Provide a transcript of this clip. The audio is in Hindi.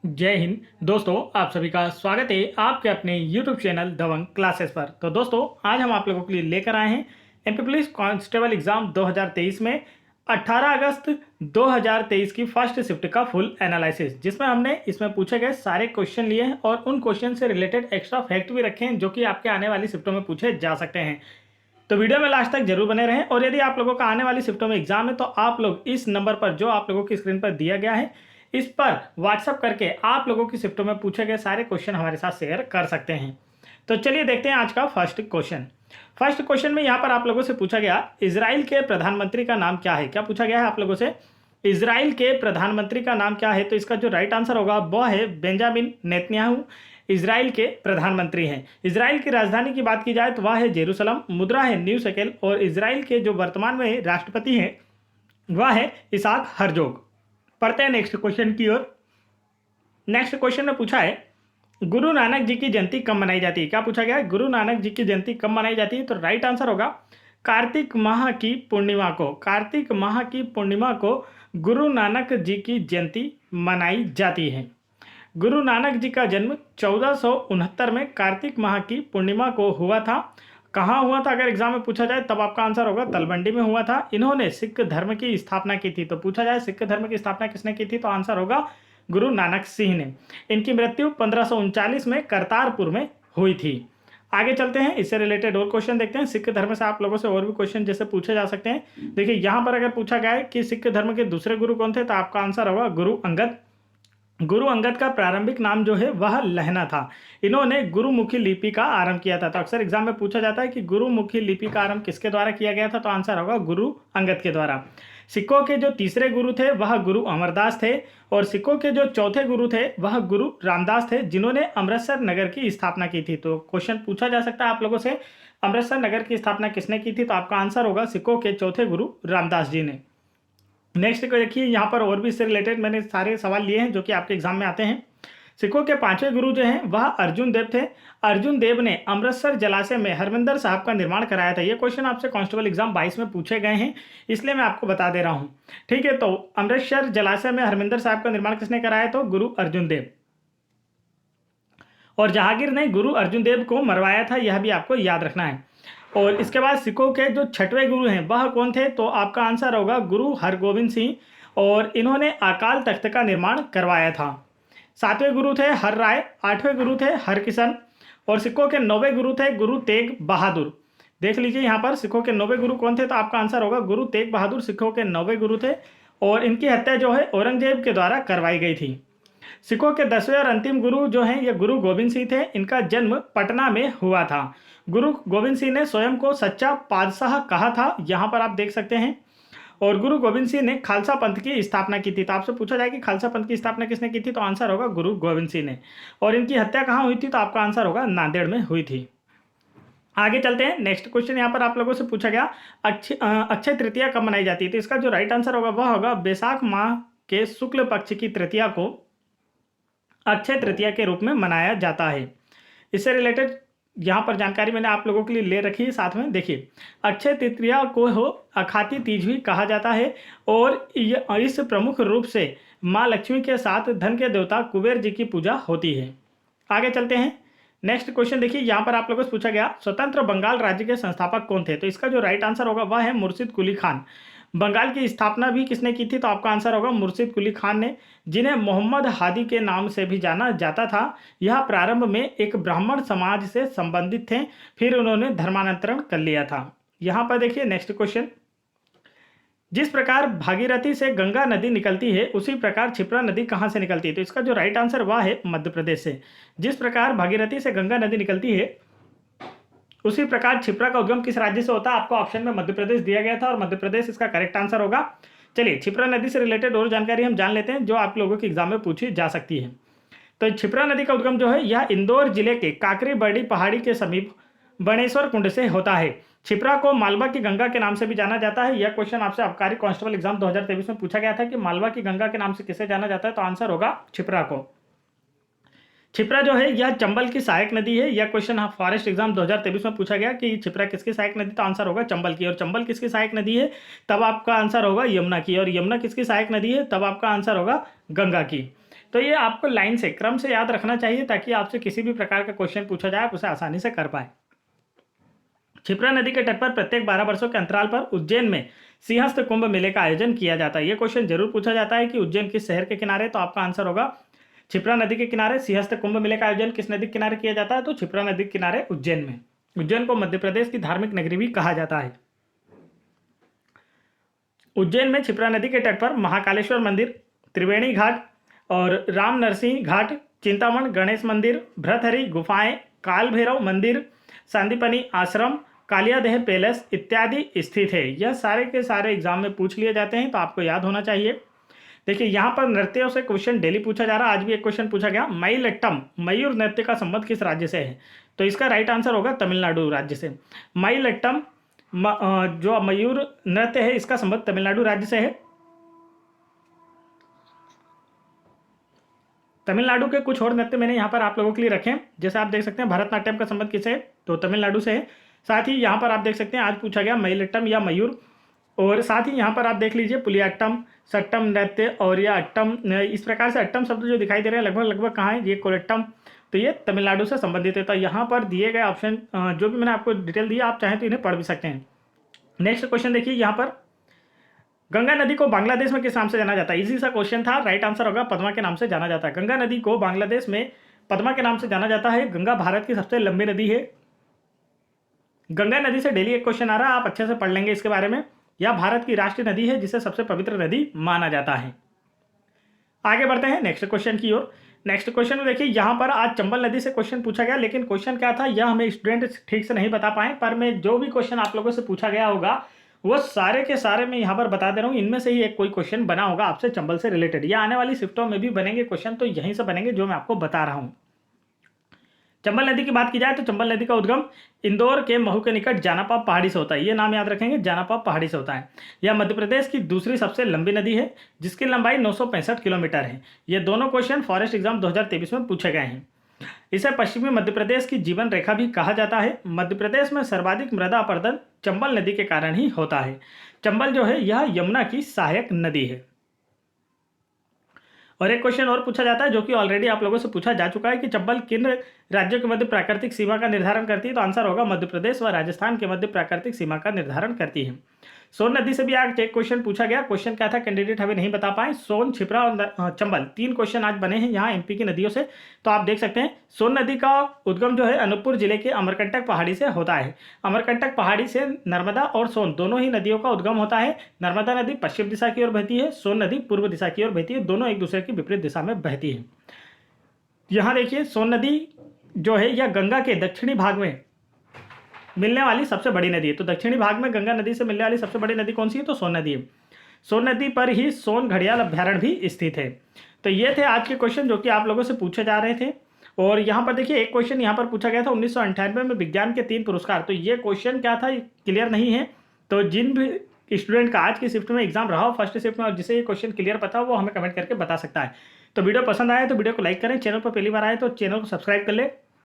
जय हिंद दोस्तों, आप सभी का स्वागत है आपके अपने YouTube चैनल दबंग क्लासेस पर। तो दोस्तों, आज हम आप लोगों के लिए लेकर आए हैं एमपी पुलिस कांस्टेबल एग्जाम 2023 में 18 अगस्त 2023 की फर्स्ट शिफ्ट का फुल एनालिसिस, जिसमें हमने इसमें पूछे गए सारे क्वेश्चन लिए हैं और उन क्वेश्चन से रिलेटेड एक्स्ट्रा फैक्ट भी रखे हैं जो कि आपके आने वाली शिफ्टों में पूछे जा सकते हैं। तो वीडियो में लास्ट तक जरूर बने रहें और यदि आप लोगों का आने वाली शिफ्टों में एग्जाम है तो आप लोग इस नंबर पर जो आप लोगों की स्क्रीन पर दिया गया है इस पर व्हाट्सअप करके आप लोगों की शिफ्टों में पूछे गए सारे क्वेश्चन हमारे साथ शेयर कर सकते हैं। तो चलिए देखते हैं आज का फर्स्ट क्वेश्चन। फर्स्ट क्वेश्चन में यहाँ पर आप लोगों से पूछा गया, इजराइल के प्रधानमंत्री का नाम क्या है। क्या पूछा गया है आप लोगों से, इजराइल के प्रधानमंत्री का नाम क्या है। तो इसका जो राइट आंसर होगा वह है बेंजामिन नेतन्याहू। इजराइल के प्रधानमंत्री हैं। इजराइल की राजधानी की बात की जाए तो वह है जेरूसलम, मुद्रा है न्यू शेकेल और इजराइल के जो वर्तमान में राष्ट्रपति हैं वह है इसाक हरजोग। पढ़ते हैं नेक्स्ट क्वेश्चन की ओर। नेक्स्ट क्वेश्चन में पूछा है, गुरु नानक जी की जयंती कब मनाई जाती है। क्या पूछा गया है, गुरु नानक जी की जयंती कब मनाई जाती है। तो राइट आंसर होगा कार्तिक माह की पूर्णिमा को। कार्तिक माह की पूर्णिमा को गुरु नानक जी की जयंती मनाई जाती है। गुरु नानक जी का जन्म 1469 में कार्तिक माह की पूर्णिमा को हुआ था। कहाँ हुआ था अगर एग्जाम में पूछा जाए तब आपका आंसर होगा तलवंडी में हुआ था। इन्होंने सिख धर्म की स्थापना की थी। तो पूछा जाए सिख धर्म की स्थापना किसने की थी तो आंसर होगा गुरु नानक सिंह ने। इनकी मृत्यु 1539 में करतारपुर में हुई थी। आगे चलते हैं, इससे रिलेटेड और क्वेश्चन देखते हैं। सिख धर्म से आप लोगों से और भी क्वेश्चन जैसे पूछे जा सकते हैं। देखिए यहाँ पर अगर पूछा गया है कि सिख धर्म के दूसरे गुरु कौन थे तो आपका आंसर होगा गुरु अंगद। गुरु अंगद का प्रारंभिक नाम जो है वह लहना था। इन्होंने गुरुमुखी लिपि का आरंभ किया था। तो अक्सर एग्जाम में पूछा जाता है कि गुरुमुखी लिपि का आरंभ किसके द्वारा किया गया था तो आंसर होगा गुरु अंगद के द्वारा। सिखों के जो तीसरे गुरु थे वह गुरु अमरदास थे और सिखों के जो चौथे गुरु थे वह गुरु रामदास थे, जिन्होंने अमृतसर नगर की स्थापना की थी। तो क्वेश्चन पूछा जा सकता है आप लोगों से, अमृतसर नगर की स्थापना किसने की थी तो आपका आंसर होगा सिखों के चौथे गुरु रामदास जी ने। नेक्स्ट को देखिए, यहाँ पर और भी इससे रिलेटेड मैंने सारे सवाल लिए हैं जो कि आपके एग्जाम में आते हैं। सिखों के पांचवें गुरु जो हैं वह अर्जुन देव थे। अर्जुन देव ने अमृतसर जलाशय में हरमिंदर साहब का निर्माण कराया था। ये क्वेश्चन आपसे कांस्टेबल एग्जाम 22 में पूछे गए हैं, इसलिए मैं आपको बता दे रहा हूँ। ठीक है, तो अमृतसर जलाशय में हरमिंदर साहब का निर्माण किसने कराया तो गुरु अर्जुन देव। और जहांगीर ने गुरु अर्जुन देव को मरवाया था, यह भी आपको याद रखना है। और इसके बाद सिखों के जो छठवें गुरु हैं वह कौन थे तो आपका आंसर होगा गुरु हरगोविंद सिंह और इन्होंने अकाल तख्त का निर्माण करवाया था। सातवें गुरु थे हर राय, आठवें गुरु थे हरकिशन और सिखों के नौवें गुरु थे गुरु तेग बहादुर। देख लीजिए यहाँ पर सिखों के नौवें गुरु कौन थे तो आपका आंसर होगा गुरु तेग बहादुर सिखों के नौवें गुरु थे और इनकी हत्या जो है औरंगजेब के द्वारा करवाई गई थी। सिखों के 10वें और अंतिम गुरु जो हैं ये गुरु गोविंद सिंह थे। इनका जन्म पटना में हुआ था। गुरु गोविंद सिंह ने स्वयं को सच्चा पातशाह कहा था, यहाँ पर आप देख सकते हैं। और गुरु गोविंद सिंह ने खालसा पंथ की स्थापना की थी। तो आपसे पूछा जाए कि खालसा पंथ की स्थापना किसने की थी तो आंसर होगा गुरु गोविंद सिंह ने। और इनकी हत्या कहाँ हुई थी तो आपका आंसर होगा नांदेड़ में हुई थी। आगे चलते हैं, नेक्स्ट क्वेश्चन यहाँ पर आप लोगों से पूछा गया, अक्षय तृतीया कब मनाई जाती है। तो इसका जो राइट आंसर होगा वह होगा बैसाख माह के शुक्ल पक्ष की तृतीया को अक्षय तृतीया के रूप में मनाया जाता है। इससे रिलेटेड यहाँ पर जानकारी मैंने आप लोगों के लिए ले रखी है साथ में। देखिए, अक्षय तृतीया को हो अखाती तीज भी कहा जाता है और इस प्रमुख रूप से माँ लक्ष्मी के साथ धन के देवता कुबेर जी की पूजा होती है। आगे चलते हैं, नेक्स्ट क्वेश्चन देखिए, यहाँ पर आप लोगों से पूछा गया, स्वतंत्र बंगाल राज्य के संस्थापक कौन थे। तो इसका जो राइट आंसर होगा वह है मुर्शिद कुली खान। बंगाल की स्थापना भी किसने की थी तो आपका आंसर होगा मुर्शिद कुली खान ने, जिन्हें मोहम्मद हादी के नाम से भी जाना जाता था। यह प्रारंभ में एक ब्राह्मण समाज से संबंधित थे, फिर उन्होंने धर्मांतरण कर लिया था। यहाँ पर देखिए नेक्स्ट क्वेश्चन, जिस प्रकार भागीरथी से गंगा नदी निकलती है उसी प्रकार क्षिप्रा नदी कहाँ से निकलती है। तो इसका जो राइट आंसर वह है मध्य प्रदेश से। जिस प्रकार भागीरथी से गंगा नदी निकलती है उसी प्रकार क्षिप्रा का उद्गम किस राज्य से होता है। आपको ऑप्शन में मध्य प्रदेश दिया गया था और मध्य प्रदेश इसका करेक्ट आंसर होगा। चलिए, क्षिप्रा नदी से रिलेटेड और जानकारी हम जान लेते हैं जो आप लोगों के एग्जाम में पूछी जा सकती है। तो क्षिप्रा नदी का उद्गम जो है यह इंदौर जिले के काकरी बर्डी पहाड़ी के समीप बणेश्वर कुंड से होता है। क्षिप्रा को मालवा की गंगा के नाम से भी जाना जाता है। यह क्वेश्चन आपसे आबकारी कांस्टेबल एग्जाम 2023 में पूछा गया था कि मालवा की गंगा के नाम से किसे जाना जाता है तो आंसर होगा क्षिप्रा को। क्षिप्रा जो है यह चंबल की सहायक नदी है। यह क्वेश्चन फॉरेस्ट एग्जाम 2023 में पूछा गया कि क्षिप्रा किसकी सहायक नदी तो आंसर होगा चंबल की। और चंबल किसकी सहायक नदी है तब आपका आंसर होगा यमुना की। और यमुना किसकी सहायक नदी है तब आपका आंसर होगा गंगा की। तो ये आपको लाइन से, क्रम से याद रखना चाहिए ताकि आपसे किसी भी प्रकार का क्वेश्चन पूछा जाए आप उसे आसानी से कर पाए। क्षिप्रा नदी के तट पर प्रत्येक 12 वर्षों के अंतराल पर उज्जैन में सिंहस्थ कुंभ मेले का आयोजन किया जाता है। ये क्वेश्चन जरूर पूछा जाता है कि उज्जैन किस शहर के किनारे, तो आपका आंसर होगा क्षिप्रा नदी के किनारे। सिंहस्थ कुंभ मेले का आयोजन किस नदी के किनारे किया जाता है, तो क्षिप्रा नदी के किनारे उज्जैन में। उज्जैन को मध्य प्रदेश की धार्मिक नगरी भी कहा जाता है। उज्जैन में क्षिप्रा नदी के तट पर महाकालेश्वर मंदिर, त्रिवेणी घाट और राम नरसिंह घाट, चिंतामण गणेश मंदिर, भ्रतहरि गुफाएं, काल भैरव मंदिर, सांदीपनि आश्रम, कालियादेह पैलेस इत्यादि स्थित है। यह सारे के सारे एग्जाम में पूछ लिए जाते हैं, तो आपको याद होना चाहिए। देखिए यहाँ पर नृत्यों से क्वेश्चन डेली पूछा जा रहा है। आज भी एक क्वेश्चन पूछा गया, मयिलट्टम मयूर नृत्य का संबंध किस राज्य से है, तो इसका राइट आंसर होगा तमिलनाडु राज्य से। मयिलट्टम जो मयूर नृत्य है इसका संबंध तमिलनाडु राज्य से है। तमिलनाडु के कुछ और नृत्य मैंने यहाँ पर आप लोगों के लिए रखे हैं। जैसे आप देख सकते हैं भरतनाट्यम का संबंध किससे है, तो तमिलनाडु से है। साथ ही यहाँ पर आप देख सकते हैं आज पूछा गया मयिलट्टम या मयूर, और साथ ही यहाँ पर आप देख लीजिए पुलियाट्टम, सट्टम नृत्य और या अट्टम। इस प्रकार से अट्टम शब्द जो दिखाई दे रहे हैं लगभग लगभग कहाँ है, ये कोलट्टम, तो ये तमिलनाडु से संबंधित है। तो यहाँ पर दिए गए ऑप्शन जो भी मैंने आपको डिटेल दिया आप चाहें तो इन्हें पढ़ भी सकते हैं। नेक्स्ट क्वेश्चन देखिए, यहाँ पर गंगा नदी को बांग्लादेश में किस नाम से जाना जाता है। इजी सा क्वेश्चन था, राइट आंसर होगा पद्मा के नाम से जाना जाता है। गंगा नदी को बांग्लादेश में पद्मा के नाम से जाना जाता है। गंगा भारत की सबसे लंबी नदी है। गंगा नदी से डेली एक क्वेश्चन आ रहा है, आप अच्छे से पढ़ लेंगे इसके बारे में। यह भारत की राष्ट्रीय नदी है जिसे सबसे पवित्र नदी माना जाता है। आगे बढ़ते हैं नेक्स्ट क्वेश्चन की ओर। नेक्स्ट क्वेश्चन में देखिए यहाँ पर आज चंबल नदी से क्वेश्चन पूछा गया, लेकिन क्वेश्चन क्या था यह हमें स्टूडेंट ठीक से नहीं बता पाए, पर मैं जो भी क्वेश्चन आप लोगों से पूछा गया होगा वो सारे के सारे मैं यहाँ पर बता दे रहा हूँ। इनमें से ही एक कोई क्वेश्चन बना होगा आपसे चंबल से रिलेटेड, या आने वाली शिफ्टों में भी बनेंगे क्वेश्चन, तो यहीं से बनेंगे जो मैं आपको बता रहा हूँ। चंबल नदी की बात की जाए तो चंबल नदी का उद्गम इंदौर के महू के निकट जानापाप पहाड़ी से होता है। ये नाम याद रखेंगे, जानापाप पहाड़ी से होता है। यह मध्य प्रदेश की दूसरी सबसे लंबी नदी है जिसकी लंबाई 965 किलोमीटर है। ये दोनों क्वेश्चन फॉरेस्ट एग्जाम 2023 में पूछे गए हैं। इसे पश्चिमी मध्य प्रदेश की जीवन रेखा भी कहा जाता है। मध्य प्रदेश में सर्वाधिक मृदा अपरदन चंबल नदी के कारण ही होता है। चंबल जो है यह यमुना की सहायक नदी है। और एक क्वेश्चन और पूछा जाता है जो कि ऑलरेडी आप लोगों से पूछा जा चुका है कि चंबल किन राज्यों के मध्य प्राकृतिक सीमा का निर्धारण करती है, तो आंसर होगा मध्य प्रदेश व राजस्थान के मध्य प्राकृतिक सीमा का निर्धारण करती है। सोन नदी से भी आज एक क्वेश्चन पूछा गया। क्वेश्चन क्या था कैंडिडेट हमें नहीं बता पाए। सोन, छिप्रा और चंबल 3 क्वेश्चन आज बने हैं यहाँ एमपी की नदियों से। तो आप देख सकते हैं सोन नदी का उद्गम जो है अनूपपुर जिले के अमरकंटक पहाड़ी से होता है। अमरकंटक पहाड़ी से नर्मदा और सोन दोनों ही नदियों का उद्गम होता है। नर्मदा नदी पश्चिम दिशा की ओर बहती है, सोन नदी पूर्व दिशा की ओर बहती है, दोनों एक दूसरे की विपरीत दिशा में बहती है। यहाँ देखिए सोन नदी जो है यह गंगा के दक्षिणी भाग में मिलने वाली सबसे बड़ी नदी है। तो दक्षिणी भाग में गंगा नदी से मिलने वाली सबसे बड़ी नदी कौन सी है, तो सोन नदी है। सोन नदी पर ही सोन घड़ियाल अभ्यारण्य भी स्थित है। तो ये थे आज के क्वेश्चन जो कि आप लोगों से पूछे जा रहे थे। और यहाँ पर देखिए एक क्वेश्चन यहाँ पर पूछा गया था 1998 में विज्ञान के 3 पुरस्कार। तो ये क्वेश्चन क्या था क्लियर नहीं है, तो जिन भी स्टूडेंट का आज की शिफ्ट में एग्जाम रहा हो फर्स्ट शिफ्ट में और जिसे ये क्वेश्चन क्लियर पता हो वो हमें कमेंट करके बता सकता है। तो वीडियो पसंद आए तो वीडियो को लाइक करें, चैनल पर पहली बार आए तो चैनल को सब्सक्राइब कर ले।